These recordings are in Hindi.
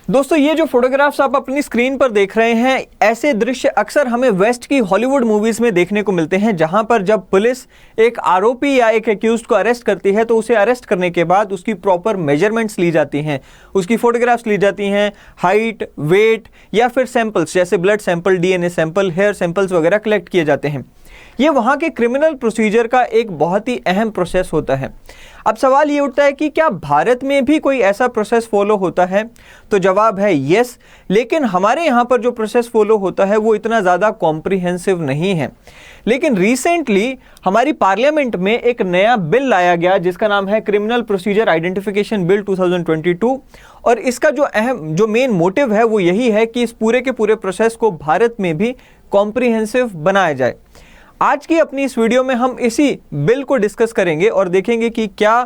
दोस्तों ये जो फोटोग्राफ्स आप अपनी स्क्रीन पर देख रहे हैं, ऐसे दृश्य अक्सर हमें वेस्ट की हॉलीवुड मूवीज में देखने को मिलते हैं, जहां पर जब पुलिस एक आरोपी या एक एक्यूज्ड को अरेस्ट करती है तो उसे अरेस्ट करने के बाद उसकी प्रॉपर मेजरमेंट्स ली जाती हैं, उसकी फोटोग्राफ्स ली जाती हैं, हाइट, वेट या फिर सैंपल्स जैसे blood sample, DNA sample, hair samples वगैरह कलेक्ट किए जाते हैं। ये वहाँ के क्रिमिनल प्रोसीजर का एक बहुत ही अहम प्रोसेस होता है। अब सवाल ये उठता है कि क्या भारत में भी कोई ऐसा प्रोसेस फॉलो होता है? तो जवाब है यस, लेकिन हमारे यहाँ पर जो प्रोसेस फॉलो होता है वो इतना ज़्यादा कॉम्प्रिहेंसिव नहीं है। लेकिन रिसेंटली हमारी पार्लियामेंट में एक नया बिल लाया गया जिसका नाम है क्रिमिनल प्रोसीजर आइडेंटिफिकेशन बिल 2022, और इसका जो मेन मोटिव है वो यही है कि इस पूरे के पूरे प्रोसेस को भारत में भी कॉम्प्रिहेंसिव बनाया जाए। आज की अपनी इस वीडियो में हम इसी बिल को डिस्कस करेंगे और देखेंगे कि क्या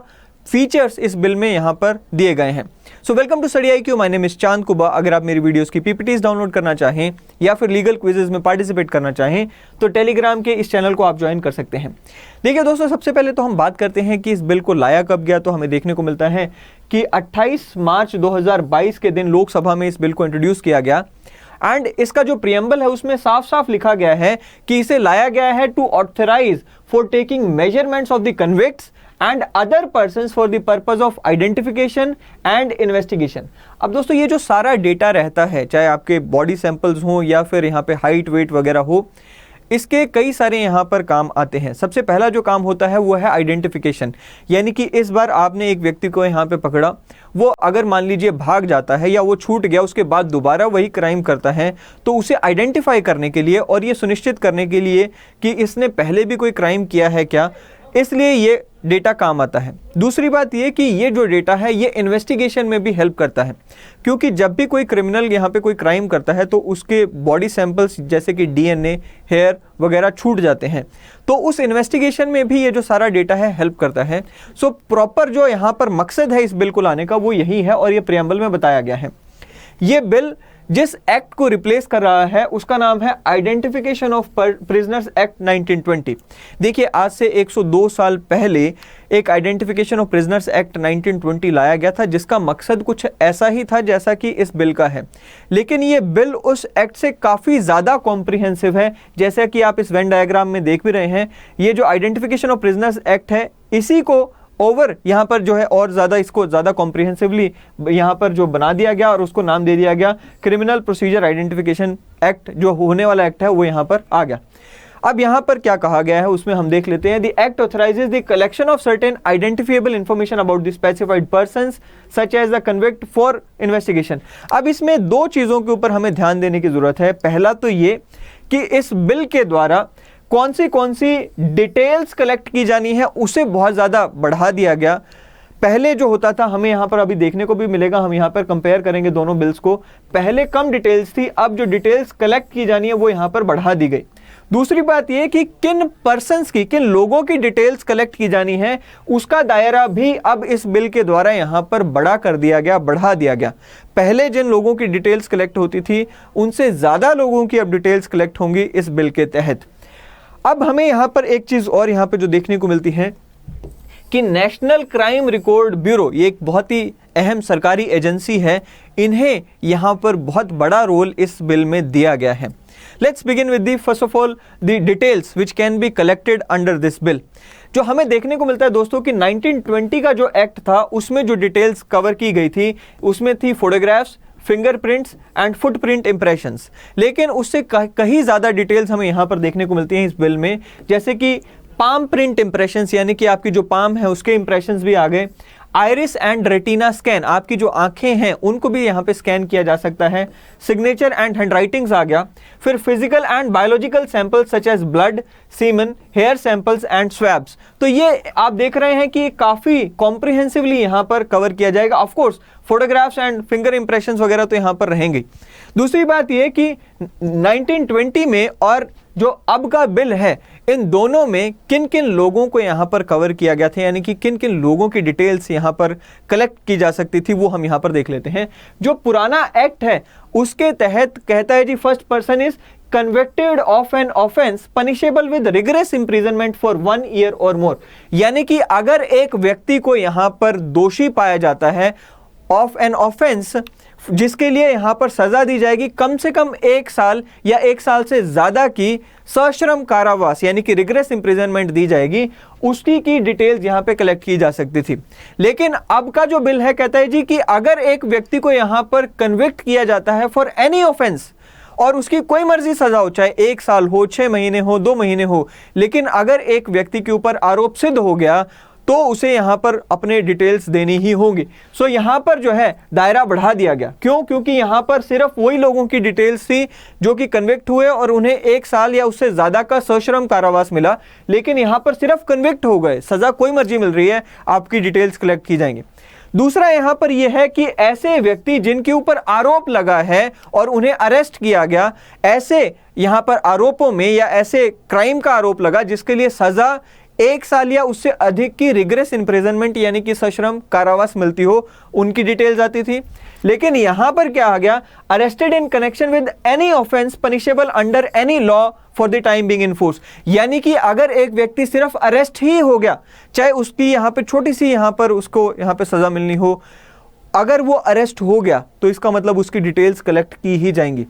फीचर्स इस बिल में यहाँ पर दिए गए हैं। So welcome to study IQ, my name is Chand Kuba. अगर आप मेरी वीडियोस की पीपीटीज डाउनलोड करना चाहें या फिर लीगल क्विजेज में पार्टिसिपेट करना चाहें तो टेलीग्राम के इस चैनल को आप ज्वाइन कर सकते हैं। देखिए दोस्तों, सबसे पहले तो हम बात करते हैं कि इस बिल को लाया कब गया। तो हमें देखने को मिलता है कि 28 मार्च 2022 के दिन लोकसभा में इस बिल को इंट्रोड्यूस किया गया। एंड इसका जो प्रियम्बल है उसमें साफ साफ लिखा गया है कि इसे लाया गया है to authorize for taking measurements of the convicts and other persons for the purpose of identification and investigation. अब दोस्तों ये जो सारा डेटा रहता है, चाहे आपके बॉडी सैंपल्स हो या फिर यहाँ पे हाइट, वेट वगैरह हो, इसके कई सारे यहाँ पर काम आते हैं। सबसे पहला जो काम होता है वो है आइडेंटिफिकेशन, यानी कि इस बार आपने एक व्यक्ति को यहाँ पे पकड़ा, वो अगर मान लीजिए भाग जाता है या वो छूट गया, उसके बाद दोबारा वही क्राइम करता है, तो उसे आइडेंटिफाई करने के लिए और ये सुनिश्चित करने के लिए कि इसने पहले भी कोई क्राइम किया है क्या, इसलिए ये डेटा काम आता है। दूसरी बात ये कि ये जो डेटा है ये इन्वेस्टिगेशन में भी हेल्प करता है, क्योंकि जब भी कोई क्रिमिनल यहाँ पे कोई क्राइम करता है तो उसके बॉडी सैंपल्स जैसे कि डीएनए, हेयर वगैरह छूट जाते हैं, तो उस इन्वेस्टिगेशन में भी ये जो सारा डेटा है हेल्प करता है। सो प्रॉपर जो यहाँ पर मकसद है इस बिल को लाने का वो यही है और ये प्रियम्बल में बताया गया है। ये बिल जिस एक्ट को रिप्लेस कर रहा है उसका नाम है आइडेंटिफिकेशन ऑफ प्रिजनर्स एक्ट 1920। देखिए आज से 102 साल पहले एक आइडेंटिफिकेशन ऑफ प्रिजनर्स एक्ट 1920 लाया गया था, जिसका मकसद कुछ ऐसा ही था जैसा कि इस बिल का है। लेकिन ये बिल उस एक्ट से काफ़ी ज़्यादा कॉम्प्रिहेंसिव है, जैसा कि आप इस वेन डायग्राम में देख भी रहे हैं। ये जो आइडेंटिफिकेशन ऑफ प्रिजनर्स एक्ट है इसी को ओवर यहाँ पर जो है और ज़्यादा इसको ज़्यादा कॉम्प्रिहेंसिवली यहाँ पर जो बना दिया गया और उसको नाम दे दिया गया क्रिमिनल प्रोसीजर आइडेंटिफिकेशन एक्ट। जो होने वाला एक्ट है वो यहाँ पर आ गया। अब यहाँ पर क्या कहा गया है उसमें हम देख लेते हैं। The act authorises the collection of certain identifiable information about the specified persons such as the convict for investigation. अब इसमें दो चीज़ों के ऊपर हमें ध्यान देने की जरूरत है। पहला तो ये कि इस बिल के द्वारा कौन सी डिटेल्स कलेक्ट की जानी है उसे बहुत ज़्यादा बढ़ा दिया गया। पहले जो होता था, हमें यहाँ पर अभी देखने को भी मिलेगा, हम यहाँ पर कंपेयर करेंगे दोनों बिल्स को, पहले कम डिटेल्स थी, अब जो डिटेल्स कलेक्ट की जानी है वो यहाँ पर बढ़ा दी गई। दूसरी बात ये कि किन पर्सन्स की, किन लोगों की डिटेल्स कलेक्ट की जानी है उसका दायरा भी अब इस बिल के द्वारा यहाँ पर बड़ा कर दिया गया, बढ़ा दिया गया। पहले जिन लोगों की डिटेल्स कलेक्ट होती थी उनसे ज़्यादा लोगों की अब डिटेल्स कलेक्ट होंगी इस बिल के तहत। अब हमें यहाँ पर एक चीज़ और यहाँ पे जो देखने को मिलती है कि नेशनल क्राइम रिकॉर्ड ब्यूरो, ये एक बहुत ही अहम सरकारी एजेंसी है, इन्हें यहाँ पर बहुत बड़ा रोल इस बिल में दिया गया है। Let's begin with the first of all the details which can be collected under this bill. जो हमें देखने को मिलता है दोस्तों कि 1920 का जो एक्ट था उसमें जो डिटेल्स कवर की गई थी उसमें थी photographs, fingerprints and footprint impressions. लेकिन उससे कहीं ज़्यादा डिटेल्स हमें यहाँ पर देखने को मिलती हैं इस बिल में, जैसे कि पाम प्रिंट इंप्रेशंस, यानी कि आपकी जो पाम है उसके इंप्रेशंस भी आ गए। आइरिस एंड रेटिना स्कैन, आपकी जो आंखें हैं उनको भी यहाँ पे स्कैन किया जा सकता है। सिग्नेचर एंड हैंडराइटिंग्स आ गया। फिर physical and biological samples such as blood, semen, hair samples and swabs. तो ये आप देख रहे हैं कि काफ़ी कॉम्प्रिहेंसिवली यहाँ पर कवर किया जाएगा। Of course photographs and finger impressions वगैरह तो यहाँ पर रहेंगे। दूसरी बात ये कि 1920 में और जो अब का बिल है इन दोनों में किन किन लोगों को यहाँ पर कवर किया गया था, यानी कि किन किन लोगों की डिटेल्स यहाँ पर कलेक्ट की जा सकती थी, वो हम यहाँ पर देख लेते हैं। जो पुराना एक्ट है उसके तहत कहता है जी first person is convicted of an offence punishable with rigorous imprisonment for 1 year और मोर। यानी कि अगर एक व्यक्ति को यहाँ पर दोषी पाया जाता है ऑफ एन ऑफेंस जिसके लिए यहाँ पर सजा दी जाएगी कम से कम 1 साल या 1 साल से ज़्यादा की सश्रम कारावास यानी कि रिग्रेस इंप्रिजनमेंट दी जाएगी, उसकी की डिटेल्स यहाँ पे कलेक्ट की जा सकती थी। लेकिन अब का जो बिल है कहता है जी कि अगर एक व्यक्ति को यहाँ पर कन्विक्ट किया जाता है फॉर एनी ऑफेंस और उसकी कोई मर्जी सजा हो, चाहे 1 साल हो, 6 महीने हो, 2 महीने हो, लेकिन अगर एक व्यक्ति के ऊपर आरोप सिद्ध हो गया तो उसे यहाँ पर अपने डिटेल्स देनी ही होंगी। सो यहाँ पर जो है दायरा बढ़ा दिया गया। क्यों? क्योंकि यहाँ पर सिर्फ वही लोगों की डिटेल्स थी जो कि कन्विक्ट हुए और उन्हें 1 साल या उससे ज़्यादा का सश्रम कारावास मिला, लेकिन यहाँ पर सिर्फ कन्विक्ट हो गए, सज़ा कोई मर्जी मिल रही है, आपकी डिटेल्स कलेक्ट की जाएंगी। दूसरा यहाँ पर यह है कि ऐसे व्यक्ति जिनके ऊपर आरोप लगा है और उन्हें अरेस्ट किया गया, ऐसे यहाँ पर आरोपों में या ऐसे क्राइम का आरोप लगा जिसके लिए सज़ा 1 साल या उससे अधिक की रिग्रेस इंप्रिजनमेंट यानी कि सश्रम कारावास मिलती हो, उनकी डिटेल्स आती थी। लेकिन यहां पर क्या आ गया? Arrested in connection with any offence punishable under any law for the time being in force. यानी कि अगर एक व्यक्ति सिर्फ अरेस्ट ही हो गया, चाहे उसकी यहां पे छोटी सी यहां पर उसको यहां पे सजा मिलनी हो, अगर वो अरेस्ट हो गया तो इसका मतलब उसकी डिटेल्स कलेक्ट की ही जाएंगी।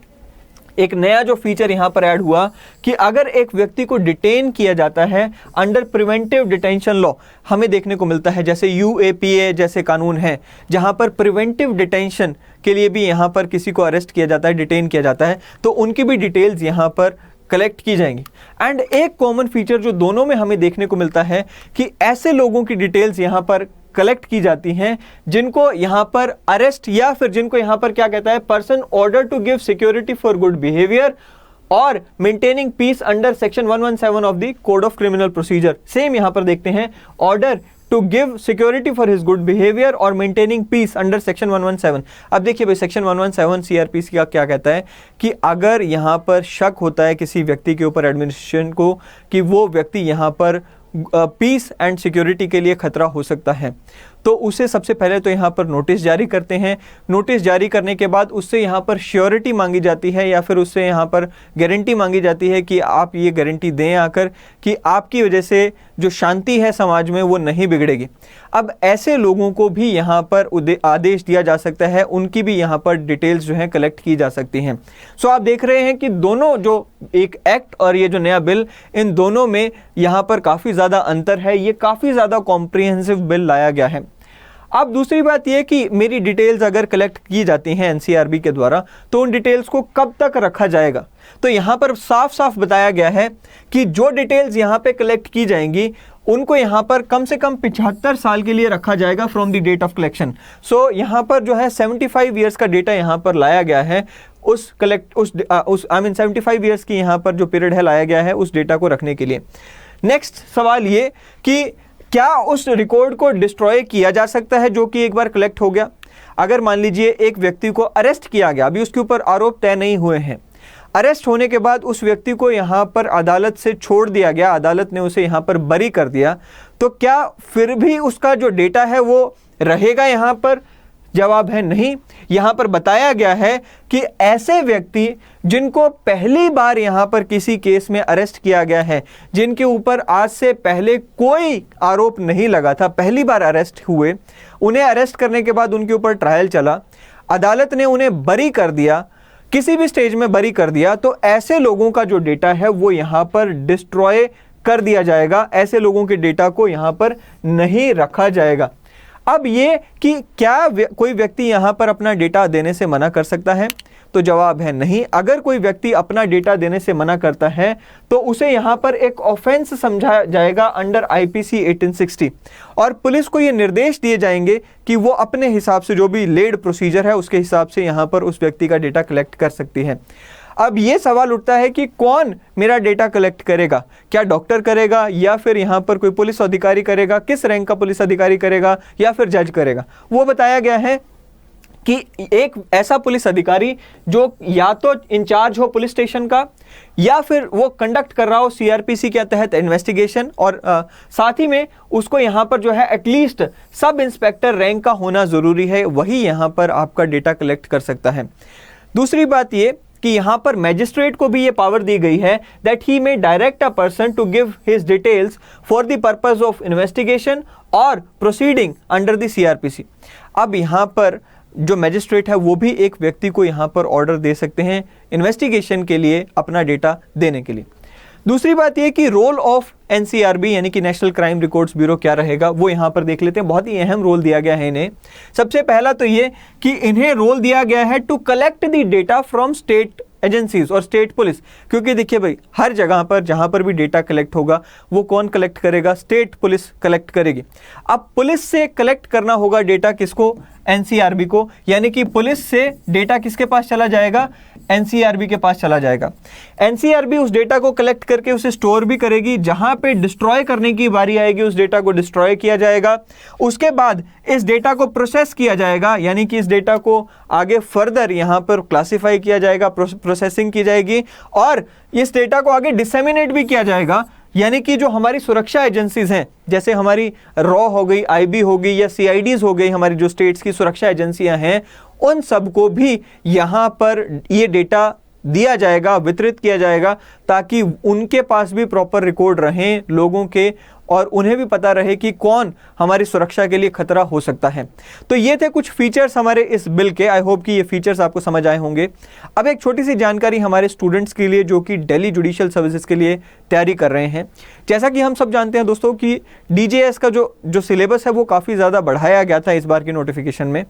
एक नया जो फीचर यहां पर ऐड हुआ कि अगर एक व्यक्ति को डिटेन किया जाता है अंडर प्रिवेंटिव डिटेंशन लॉ, हमें देखने को मिलता है जैसे UAPA जैसे कानून है जहां पर प्रिवेंटिव डिटेंशन के लिए भी यहां पर किसी को अरेस्ट किया जाता है, डिटेन किया जाता है, तो उनकी भी डिटेल्स यहां पर कलेक्ट की जाएंगी। एंड एक कॉमन फीचर जो दोनों में हमें देखने को मिलता है कि ऐसे लोगों की डिटेल्स यहां पर कलेक्ट की जाती हैं जिनको यहां पर अरेस्ट या फिर जिनको यहां पर क्या कहता है, person order to give security for good behaviour और maintaining peace under section 117 of the code of criminal procedure. Same यहां पर देखते हैं, order to give security for his good behaviour और मेंटेनिंग पीस अंडर सेक्शन 117। अब देखिए भाई, सेक्शन 117 CRPC का क्या कहता है कि अगर यहां पर शक होता है किसी व्यक्ति के ऊपर एडमिनिस्ट्रेशन को कि वो व्यक्ति यहां पर पीस एंड सिक्योरिटी के लिए खतरा हो सकता है, तो उसे सबसे पहले तो यहाँ पर नोटिस जारी करते हैं। नोटिस जारी करने के बाद उससे यहाँ पर श्योरिटी मांगी जाती है या फिर उससे यहाँ पर गारंटी मांगी जाती है कि आप ये गारंटी दें आकर कि आपकी वजह से जो शांति है समाज में वो नहीं बिगड़ेगी। अब ऐसे लोगों को भी यहाँ पर आदेश दिया जा सकता है, उनकी भी यहाँ पर डिटेल्स जो हैं कलेक्ट की जा सकती हैं। सो आप देख रहे हैं कि दोनों जो एक एक्ट और ये जो नया बिल, इन दोनों में यहाँ पर काफ़ी ज़्यादा अंतर है। ये काफ़ी ज़्यादा कॉम्प्रिहेंसिव बिल लाया गया है। अब दूसरी बात यह कि मेरी डिटेल्स अगर कलेक्ट की जाती हैं NCRB के द्वारा, तो उन डिटेल्स को कब तक रखा जाएगा? तो यहाँ पर साफ साफ बताया गया है कि जो डिटेल्स यहाँ पे कलेक्ट की जाएंगी उनको यहाँ पर कम से कम 75 साल के लिए रखा जाएगा from the date of collection. So यहाँ पर जो है 75 ईयर्स का डेटा यहाँ पर लाया गया है, उस 75 ईयर्स की यहाँ पर जो पीरियड है लाया गया है उस डेटा को रखने के लिए। नेक्स्ट सवाल ये कि क्या उस रिकॉर्ड को डिस्ट्रॉय किया जा सकता है जो कि एक बार कलेक्ट हो गया? अगर मान लीजिए एक व्यक्ति को अरेस्ट किया गया, अभी उसके ऊपर आरोप तय नहीं हुए हैं, अरेस्ट होने के बाद उस व्यक्ति को यहाँ पर अदालत से छोड़ दिया गया, अदालत ने उसे यहाँ पर बरी कर दिया, तो क्या फिर भी उसका जो डेटा है वो रहेगा यहाँ पर? जवाब है नहीं। यहाँ पर बताया गया है कि ऐसे व्यक्ति जिनको पहली बार यहाँ पर किसी केस में अरेस्ट किया गया है, जिनके ऊपर आज से पहले कोई आरोप नहीं लगा था, पहली बार अरेस्ट हुए, उन्हें अरेस्ट करने के बाद उनके ऊपर ट्रायल चला, अदालत ने उन्हें बरी कर दिया, किसी भी स्टेज में बरी कर दिया, तो ऐसे लोगों का जो डेटा है वो यहाँ पर डिस्ट्रॉय कर दिया जाएगा। ऐसे लोगों के डेटा को यहाँ पर नहीं रखा जाएगा। अब ये कि क्या कोई व्यक्ति यहाँ पर अपना डेटा देने से मना कर सकता है? तो जवाब है नहीं। अगर कोई व्यक्ति अपना डेटा देने से मना करता है तो उसे यहाँ पर एक ऑफेंस समझा जाएगा अंडर IPC 1860 और पुलिस को ये निर्देश दिए जाएंगे कि वो अपने हिसाब से जो भी लेड प्रोसीजर है उसके हिसाब से यहाँ पर उस व्यक्ति का डेटा कलेक्ट कर सकती है। अब ये सवाल उठता है कि कौन मेरा डेटा कलेक्ट करेगा? क्या डॉक्टर करेगा या फिर यहाँ पर कोई पुलिस अधिकारी करेगा? किस रैंक का पुलिस अधिकारी करेगा या फिर जज करेगा? वो बताया गया है कि एक ऐसा पुलिस अधिकारी जो या तो इंचार्ज हो पुलिस स्टेशन का या फिर वो कंडक्ट कर रहा हो CRPC के तहत इन्वेस्टिगेशन और साथ ही में उसको यहाँ पर जो है एटलीस्ट सब इंस्पेक्टर रैंक का होना ज़रूरी है, वही यहाँ पर आपका डेटा कलेक्ट कर सकता है। दूसरी बात ये कि यहाँ पर मैजिस्ट्रेट को भी ये पावर दी गई है that he may direct a person to give his details for the purpose of investigation और प्रोसीडिंग अंडर द CRPC। अब यहाँ पर जो मैजिस्ट्रेट है वो भी एक व्यक्ति को यहाँ पर ऑर्डर दे सकते हैं इन्वेस्टिगेशन के लिए, अपना डेटा देने के लिए। दूसरी बात यह कि रोल ऑफ एनसीआरबी यानी कि नेशनल क्राइम रिकॉर्ड्स ब्यूरो क्या रहेगा वो यहाँ पर देख लेते हैं। बहुत ही अहम रोल दिया गया है इन्हें। सबसे पहला तो ये कि इन्हें रोल दिया गया है to collect the data from state agencies और स्टेट पुलिस, क्योंकि देखिए भाई हर जगह पर जहां पर भी डेटा कलेक्ट होगा वो कौन कलेक्ट करेगा, स्टेट पुलिस कलेक्ट करेगी। अब पुलिस से कलेक्ट करना होगा डेटा किसको, एनसीआरबी को, यानी कि पुलिस से डेटा किसके पास चला जाएगा, एनसीआरबी के पास चला जाएगा। एनसीआरबी उस डेटा को कलेक्ट करके उसे स्टोर भी करेगी, जहां पे डिस्ट्रॉय करने की बारी आएगी उस डेटा को डिस्ट्रॉय किया जाएगा। उसके बाद इस डेटा को प्रोसेस किया जाएगा, यानी कि इस डेटा को आगे फर्दर यहां पर क्लासिफाई किया जाएगा, प्रोसेसिंग की जाएगी और इस डेटा को आगे डिसेमिनेट भी किया जाएगा। यानी कि जो हमारी सुरक्षा एजेंसीज हैं, जैसे हमारी रॉ हो गई, आईबी हो गई या सीआईडीज हो गई, हमारी जो स्टेट्स की सुरक्षा एजेंसियां हैं, उन सबको भी यहाँ पर ये डेटा दिया जाएगा, वितरित किया जाएगा, ताकि उनके पास भी प्रॉपर रिकॉर्ड रहें लोगों के और उन्हें भी पता रहे कि कौन हमारी सुरक्षा के लिए खतरा हो सकता है। तो ये थे कुछ फीचर्स हमारे इस बिल के। आई होप कि ये फीचर्स आपको समझ आए होंगे। अब एक छोटी सी जानकारी हमारे स्टूडेंट्स के लिए जो कि दिल्ली जुडिशियल सर्विसेज के लिए तैयारी कर रहे हैं। जैसा कि हम सब जानते हैं दोस्तों कि डीजेएस का जो सिलेबस है वो काफ़ी ज़्यादा बढ़ाया गया था इस बार की नोटिफिकेशन में।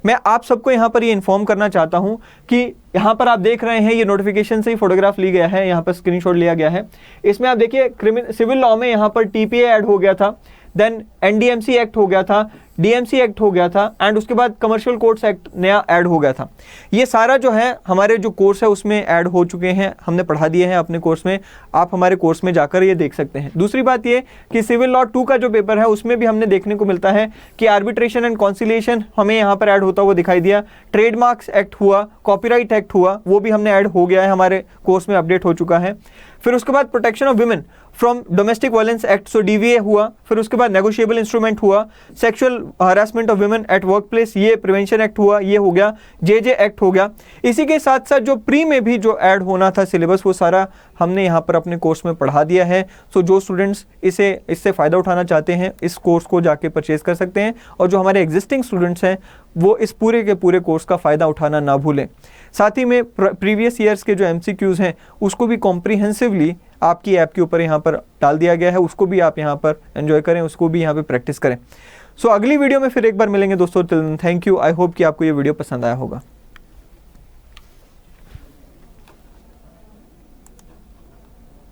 मैं आप सबको यहाँ पर ये इन्फॉर्म करना चाहता हूँ कि यहाँ पर आप देख रहे हैं ये नोटिफिकेशन से ही फोटोग्राफ ली गया है, यहाँ पर स्क्रीनशॉट लिया गया है। इसमें आप देखिए सिविल लॉ में यहाँ पर टीपीए ऐड हो गया था, देन एनडीएमसी एक्ट हो गया था, डीएमसी एक्ट हो गया था एंड उसके बाद कमर्शियल कोर्ट्स एक्ट नया ऐड हो गया था। ये सारा जो है हमारे जो कोर्स है उसमें ऐड हो चुके हैं, हमने पढ़ा दिए हैं अपने कोर्स में। आप हमारे कोर्स में जाकर ये देख सकते हैं। दूसरी बात ये कि सिविल लॉ 2 का जो पेपर है उसमें भी हमने देखने को मिलता है कि आर्बिट्रेशन एंड कॉन्सिलिएशन हमें यहाँ पर ऐड होता हुआ दिखाई दिया। ट्रेडमार्क्स एक्ट हुआ, कॉपीराइट एक्ट हुआ, वो भी हमने ऐड हो गया है, हमारे कोर्स में अपडेट हो चुका है। फिर उसके बाद protection of women from domestic violence act, so DVA हुआ। फिर उसके बाद नेगोशिएबल इंस्ट्रूमेंट हुआ, sexual harassment of women at work place, ये प्रिवेंशन एक्ट हुआ, ये हो गया, जेजे एक्ट हो गया। इसी के साथ साथ जो प्री में भी जो ऐड होना था सिलेबस वो सारा हमने यहाँ पर अपने कोर्स में पढ़ा दिया है। सो जो स्टूडेंट्स इससे फ़ायदा उठाना चाहते हैं इस कोर्स को जाके परचेज कर सकते हैं और जो हमारे एग्जिस्टिंग स्टूडेंट्स हैं वो इस पूरे के पूरे कोर्स का फ़ायदा उठाना ना भूलें। साथ ही में प्रीवियस ईयर्स के जो MCQs हैं उसको भी कॉम्प्रीहेंसिवली आपकी ऐप के ऊपर यहाँ पर डाल दिया गया है, उसको भी आप यहाँ पर एंजॉय करें, उसको भी यहाँ पे प्रैक्टिस करें। सो अगली वीडियो में फिर एक बार मिलेंगे दोस्तों। Till then thank you. I hope कि आपको ये वीडियो पसंद आया होगा।